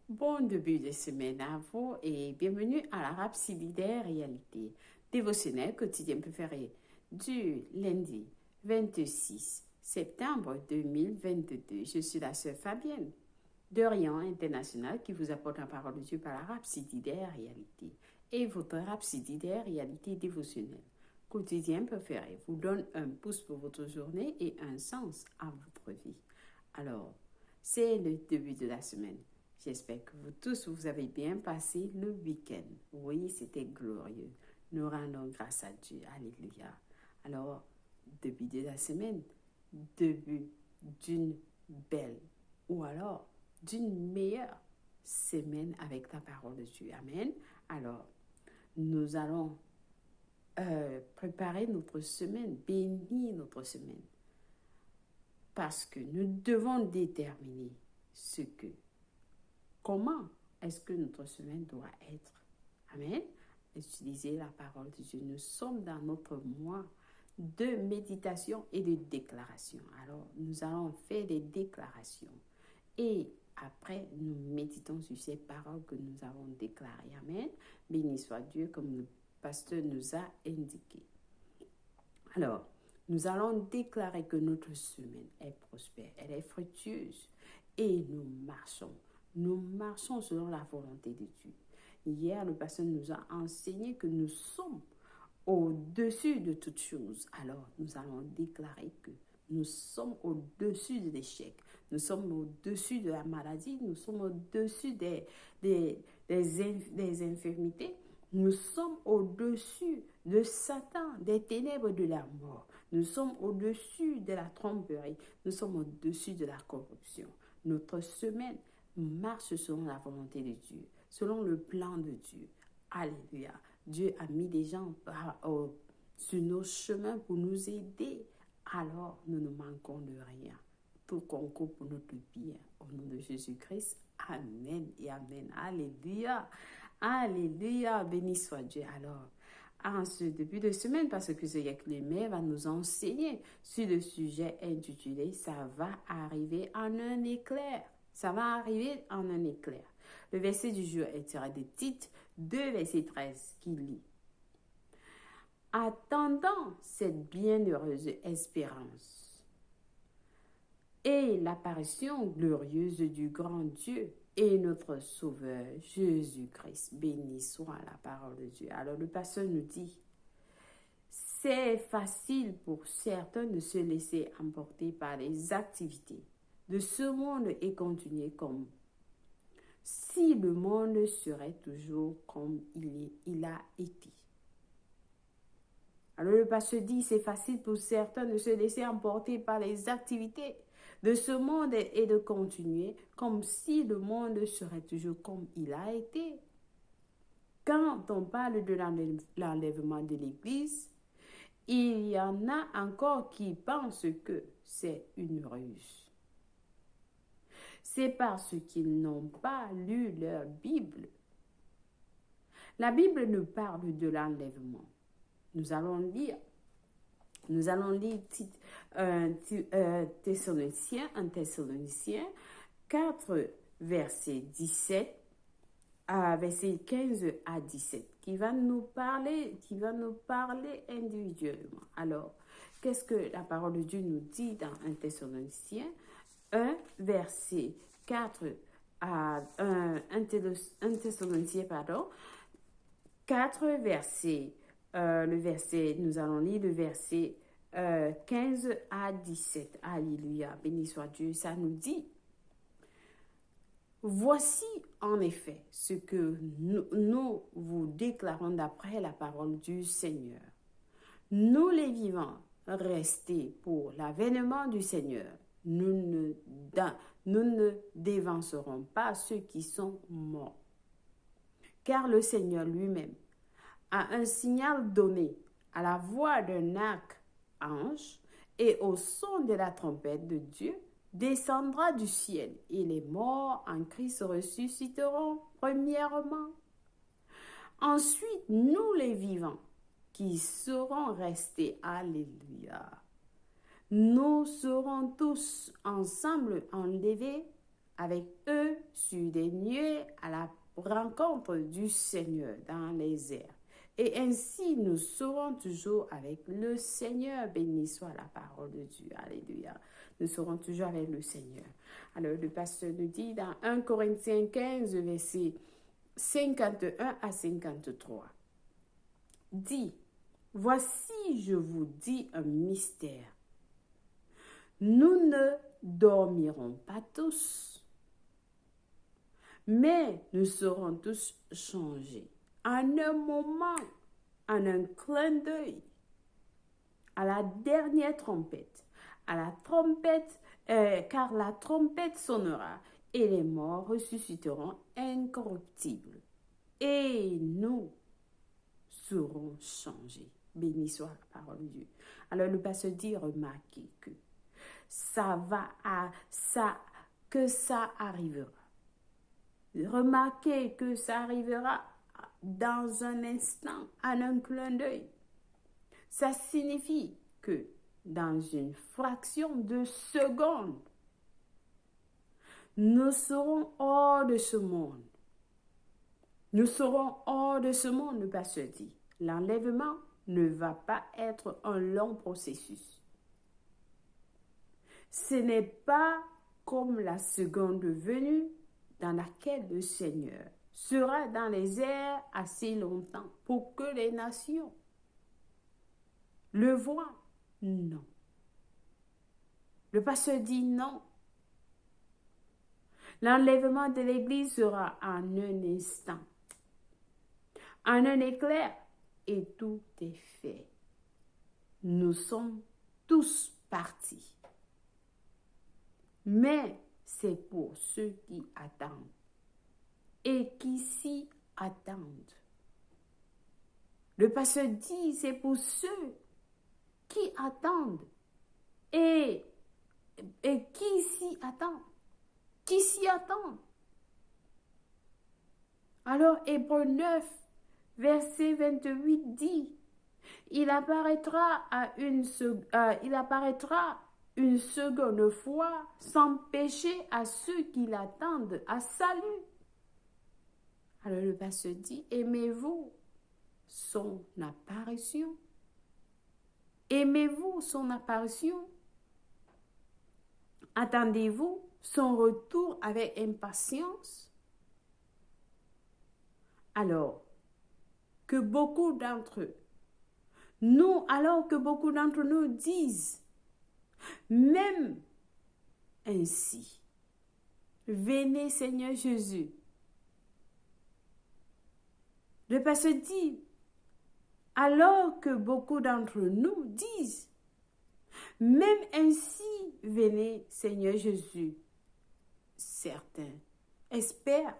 Bon début de semaine à vous et bienvenue à la Rhapsodie Réalité, dévotionnel quotidien préféré du lundi 26 septembre 2022. Je suis la sœur Fabienne d'Orient International qui vous apporte la parole de Dieu par la Rhapsodie Réalité et votre Rhapsodie Réalité dévotionnelle quotidien préféré vous donne un pouce pour votre journée et un sens à votre vie. Alors, c'est le début de la semaine. J'espère que vous tous, vous avez bien passé le week-end. Oui, c'était glorieux. Nous rendons grâce à Dieu. Alléluia. Alors, début de la semaine, début d'une belle ou alors d'une meilleure semaine avec la parole de Dieu. Amen. Alors, nous allons préparer notre semaine, bénir notre semaine. Parce que nous devons déterminer comment est-ce que notre semaine doit être. Amen. Utilisez la parole de Dieu. Nous sommes dans notre mois de méditation et de déclaration. Alors, nous allons faire des déclarations. Et après, nous méditons sur ces paroles que nous avons déclarées. Amen. Béni soit Dieu comme le pasteur nous a indiqué. Alors, nous allons déclarer que notre semaine est prospère, elle est fructueuse et nous marchons selon la volonté de Dieu. Hier, le pasteur nous a enseigné que nous sommes au-dessus de toutes choses. Alors, nous allons déclarer que nous sommes au-dessus de l'échec, nous sommes au-dessus de la maladie, nous sommes au-dessus des infirmités, nous sommes au-dessus de Satan, des ténèbres de la mort. Nous sommes au-dessus de la tromperie. Nous sommes au-dessus de la corruption. Notre semaine marche selon la volonté de Dieu, selon le plan de Dieu. Alléluia. Dieu a mis des gens sur nos chemins pour nous aider. Alors, nous ne manquons de rien. Tout concourt pour notre bien. Au nom de Jésus-Christ. Amen et amen. Alléluia. Alléluia. Béni soit Dieu. Alors, en ce début de semaine, parce que Zéyak Lemay va nous enseigner sur le sujet intitulé « Ça va arriver en un éclair ». Ça va arriver en un éclair. Le verset du jour est tiré de Tite 2, verset 13, qui lit « Attendant cette bienheureuse espérance et l'apparition glorieuse du grand Dieu et notre Sauveur Jésus-Christ. » Béni soit la parole de Dieu. Alors le pasteur nous dit, c'est facile pour certains de se laisser emporter par les activités de ce monde et continuer comme si le monde serait toujours comme il a été. Alors le pasteur dit, c'est facile pour certains de se laisser emporter par les activités de ce monde et de continuer comme si le monde serait toujours comme il a été. Quand on parle de l'enlèvement de l'Église, il y en a encore qui pensent que c'est une ruse. C'est parce qu'ils n'ont pas lu leur Bible. La Bible nous parle de l'enlèvement. Nous allons lire un Thessaloniciens 4, verset 17 à verset 15 à 17, qui va nous parler individuellement. Alors, qu'est-ce que la parole de Dieu nous dit dans un Thessaloniciens 1, verset 4 à un Thessaloniciens, 4, verset nous allons lire le verset 15 à 17. Alléluia, béni soit Dieu. Ça nous dit, voici en effet ce que nous vous déclarons d'après la parole du Seigneur. Nous les vivants, restés pour l'avènement du Seigneur, nous ne dévancerons pas ceux qui sont morts. Car le Seigneur lui-même a un signal donné à la voix d'un archange et au son de la trompette de Dieu, descendra du ciel et les morts en Christ ressusciteront premièrement. Ensuite, nous les vivants qui serons restés, alléluia, nous serons tous ensemble enlevés avec eux sur des nuées à la rencontre du Seigneur dans les airs. Et ainsi, nous serons toujours avec le Seigneur. Béni soit la parole de Dieu. Alléluia. Nous serons toujours avec le Seigneur. Alors, le pasteur nous dit dans 1 Corinthiens 15, versets 51 à 53. Dit, voici, je vous dis un mystère. Nous ne dormirons pas tous, mais nous serons tous changés. En un moment, en un clin d'œil, à la dernière trompette, car la trompette sonnera et les morts ressusciteront incorruptibles et nous serons changés. Béni soit la parole de Dieu. Alors le pasteur dit, remarquez que ça arrivera. Remarquez que ça arrivera dans un instant, en un clin d'œil. Ça signifie que dans une fraction de seconde, nous serons hors de ce monde. Nous serons hors de ce monde, le pasteur dit. L'enlèvement ne va pas être un long processus. Ce n'est pas comme la seconde venue dans laquelle le Seigneur sera dans les airs assez longtemps pour que les nations le voient. Non. Le pasteur dit non. L'enlèvement de l'Église sera en un instant, en un éclair, et tout est fait. Nous sommes tous partis. Mais c'est pour ceux qui attendent et qui s'y attendent. Le pasteur dit, c'est pour ceux qui attendent et qui s'y attendent. Qui s'y attendent. Alors, Hébreux 9, verset 28 dit, il apparaîtra une seconde fois sans péché à ceux qui l'attendent à salut. Alors le pasteur dit, aimez-vous son apparition? Aimez-vous son apparition? Attendez-vous son retour avec impatience? Alors que beaucoup d'entre nous disent, même ainsi, venez Seigneur Jésus. Le pasteur dit, alors que beaucoup d'entre nous disent, même ainsi, venez Seigneur Jésus. Certains espèrent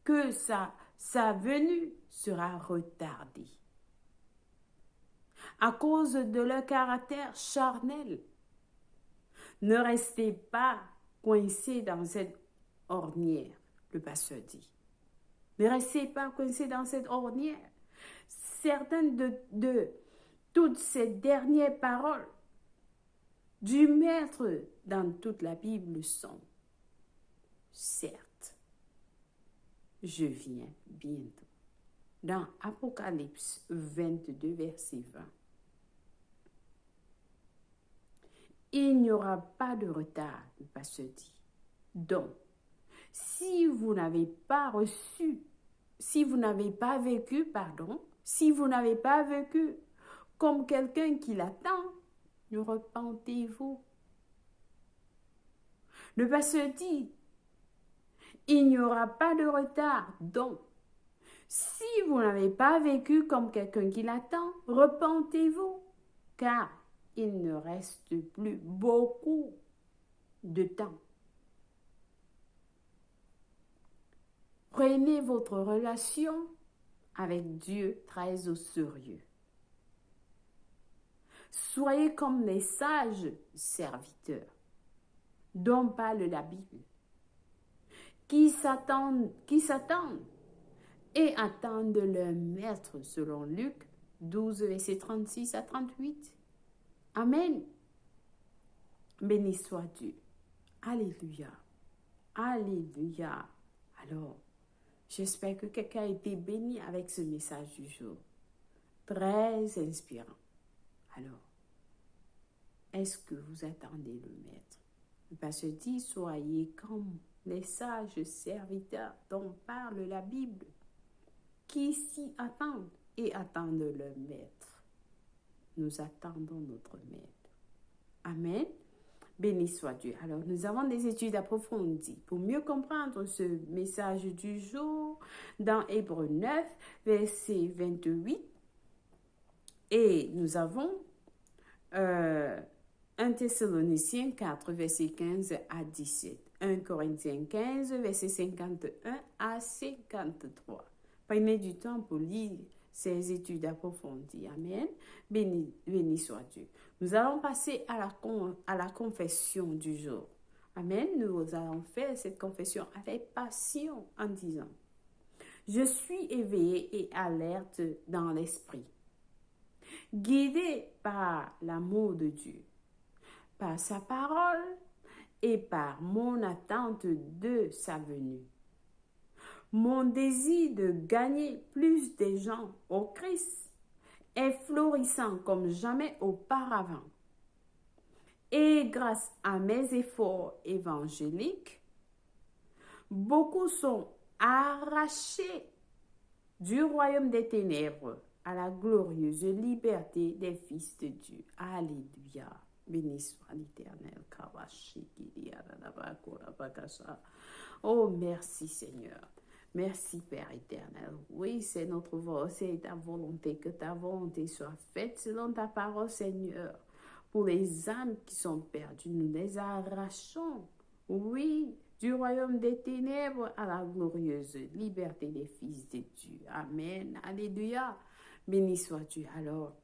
que sa venue sera retardée à cause de leur caractère charnel. Ne restez pas coincés dans cette ornière, le pasteur dit. Ne restez pas coincés dans cette ornière. Certaines de toutes ces dernières paroles du Maître dans toute la Bible sont, certes, je viens bientôt. Dans Apocalypse 22, verset 20. Il n'y aura pas de retard, le pasteur dit. Donc, si vous n'avez pas vécu comme quelqu'un qui l'attend, repentez-vous. Le pasteur dit, il n'y aura pas de retard. Donc, si vous n'avez pas vécu comme quelqu'un qui l'attend, repentez-vous, car il ne reste plus beaucoup de temps. Prenez votre relation avec Dieu très au sérieux. Soyez comme les sages serviteurs dont parle la Bible, qui s'attendent et attendent leur maître selon Luc 12, verset 36 à 38. Amen. Béni soit Dieu. Alléluia. Alléluia. Alors, j'espère que quelqu'un a été béni avec ce message du jour. Très inspirant. Alors, est-ce que vous attendez le maître? Le pasteur dit, soyez comme les sages serviteurs dont parle la Bible, qui s'y attendent et attendent leur maître. Nous attendons notre maître. Amen. Béni soit Dieu. Alors, nous avons des études approfondies. Pour mieux comprendre ce message du jour, dans Hébreux 9, verset 28, et nous avons 1 Thessaloniciens 4, verset 15 à 17. 1 Corinthiens 15, verset 51 à 53. Prenez du temps pour lire ces études approfondies. Amen. Béni soit Dieu. Nous allons passer à la confession du jour. Amen. Nous allons faire cette confession avec passion en disant, je suis éveillé et alerte dans l'esprit, guidé par l'amour de Dieu, par sa parole et par mon attente de sa venue. Mon désir de gagner plus de gens au Christ est florissant comme jamais auparavant. Et grâce à mes efforts évangéliques, beaucoup sont arrachés du royaume des ténèbres à la glorieuse liberté des fils de Dieu. Alléluia. Béni soit l'Éternel. Oh, merci Seigneur. Merci Père éternel. Oui, c'est notre voix, c'est ta volonté, que ta volonté soit faite selon ta parole, Seigneur. Pour les âmes qui sont perdues, nous les arrachons, oui, du royaume des ténèbres à la glorieuse liberté des fils de Dieu. Amen. Alléluia. Béni soit Dieu. Alors,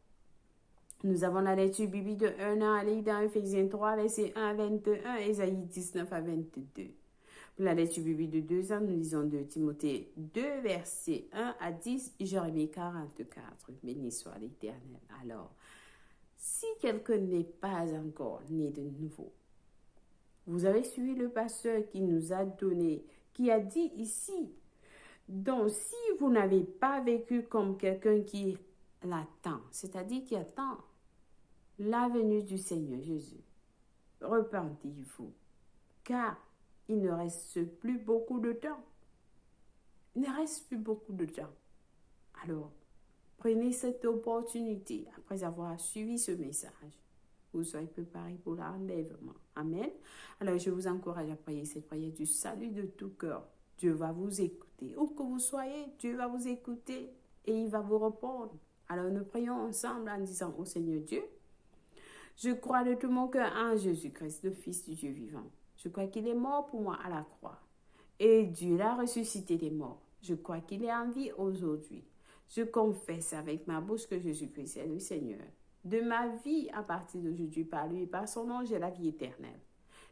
nous avons la lecture biblique de 1 an à lire dans Ephésiens 3, verset 1 à 21, Ésaïe 19 à 22. Pour la lecture biblique de 2 ans, nous lisons 2 Timothée 2, versets 1 à 10, Jérémie 44. Béni soit l'Éternel. Alors, si quelqu'un n'est pas encore né de nouveau, vous avez suivi le pasteur qui nous a donné, qui a dit ici, donc si vous n'avez pas vécu comme quelqu'un qui l'attend, c'est-à-dire qui attend la venue du Seigneur Jésus, repentez-vous, car il ne reste plus beaucoup de temps. Il ne reste plus beaucoup de temps. Alors, prenez cette opportunité après avoir suivi ce message. Vous soyez préparés pour l'enlèvement. Amen. Alors, je vous encourage à prier cette prière du salut de tout cœur. Dieu va vous écouter. Où que vous soyez, Dieu va vous écouter et il va vous répondre. Alors, nous prions ensemble en disant au Seigneur Dieu, je crois de tout mon cœur en Jésus-Christ, le Fils du Dieu vivant. Je crois qu'il est mort pour moi à la croix. Et Dieu l'a ressuscité des morts. Je crois qu'il est en vie aujourd'hui. Je confesse avec ma bouche que Jésus-Christ est le Seigneur. De ma vie, à partir d'aujourd'hui, par lui et par son nom, j'ai la vie éternelle.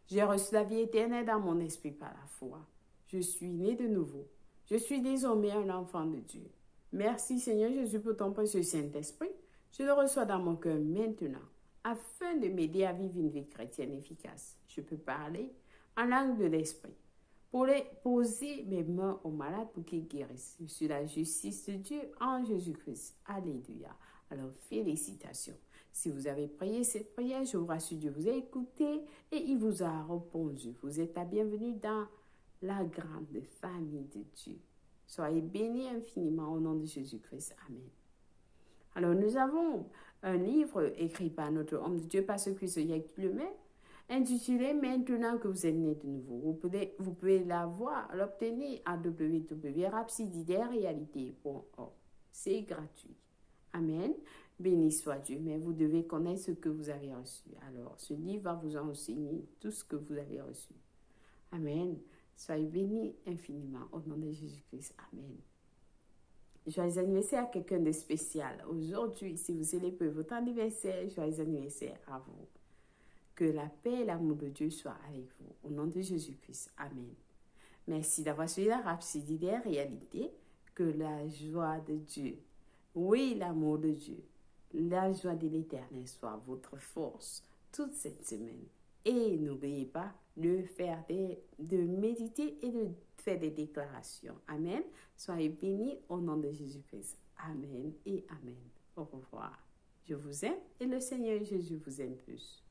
J'ai reçu la vie éternelle dans mon esprit par la foi. Je suis né de nouveau. Je suis désormais un enfant de Dieu. Merci Seigneur Jésus pour ton précieux Saint-Esprit. Je le reçois dans mon cœur maintenant, afin de m'aider à vivre une vie chrétienne efficace. Je peux parler en langue de l'esprit, pour poser mes mains aux malades pour qu'ils guérissent. Je suis la justice de Dieu en Jésus-Christ. Alléluia. Alors, félicitations. Si vous avez prié cette prière, je vous rassure, Dieu vous a écouté et il vous a répondu. Vous êtes la bienvenue dans la grande famille de Dieu. Soyez bénis infiniment au nom de Jésus-Christ. Amen. Alors, nous avons un livre écrit par notre homme de Dieu, Pasteur Christ Yaculomé, intitulé « Maintenant que vous êtes né de nouveau ». Vous pouvez l'obtenir à www.rapsididerealité.org. C'est gratuit. Amen. Béni soit Dieu. Mais vous devez connaître ce que vous avez reçu. Alors, ce livre va vous enseigner tout ce que vous avez reçu. Amen. Soyez bénis infiniment au nom de Jésus-Christ. Amen. Joyeux anniversaire à quelqu'un de spécial. Aujourd'hui, si vous célébrez votre anniversaire, joyeux anniversaire à vous. Que la paix et l'amour de Dieu soient avec vous. Au nom de Jésus-Christ. Amen. Merci d'avoir suivi la Rhapsodie des réalités. Que la joie de Dieu, oui, l'amour de Dieu, la joie de l'Éternel soit votre force toute cette semaine. Et n'oubliez pas de méditer et de faire des déclarations. Amen. Soyez bénis au nom de Jésus-Christ. Amen et amen. Au revoir. Je vous aime et le Seigneur Jésus vous aime plus.